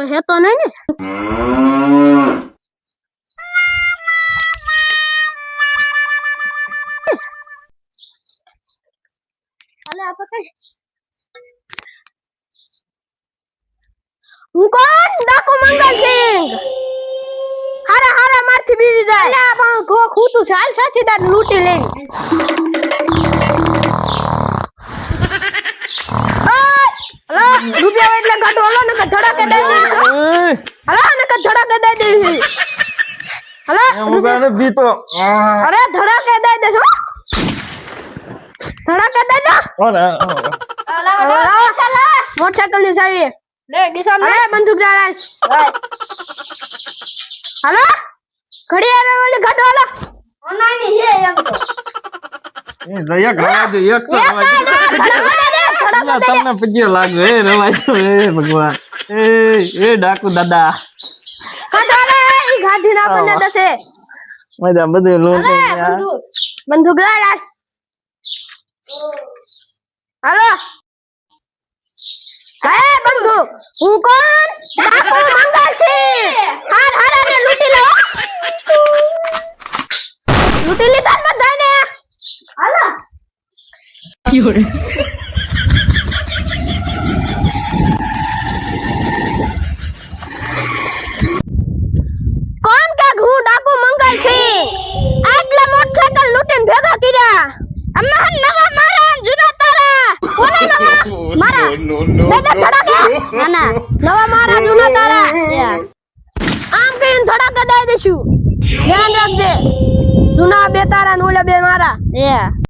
કોઈ હેતો નહીં ને અલે આ પકડ હું કોણ ડાકુ મંગલસિંહ હારા હારા મારથી બીવી જાય અલે પણ ખો ખૂતું છે હાલ સાથીદાર લૂંટી લઈ રૂપિયા એટલે ગાડો હલો ને ધડાકે દઈ દઈશ હલો ને ધડાકે દઈ દઈશ હલો મુગાને બીતો અરે ધડાકે દઈ દઈશ હો ધડાકે દઈ દો ઓલે મોટરસાઇકલ ની ચાવી લે દિશા અરે બંદૂક જાળાલ હલો ઘડિયાળ ઓલી ગાડો હલો ઓનાની હે એમ તો એ જયા ઘણા દે એક તો તમને પજ્યો લાગે એ રવાજો એ ભગવાન એ ડાકુ દાદા કટારે ઈ ગાડી ના બને દસે મજા બધું લોટ બંદૂક લાલ હાલો કાય બંદૂક હું કોણ ડાકુ મંગલસિંહ હાર હારાને લૂંટી લો લૂંટી લીધા બધાને હાલો યોરે કોણ કે હું ડાકુ મંગલસિંહ આટલા મોટરસાઇકલ લૂંટીને ભેગા કર્યા અમ્મા નવા મારા જૂના તારા કોના નવા મારા દાદા ધડાકે ના નવા મારા જૂના તારા આમ કરીને ધડાકે દઈ દેશું ધ્યાન રાખજે જૂના બે તારા ને ઓલા બે મારા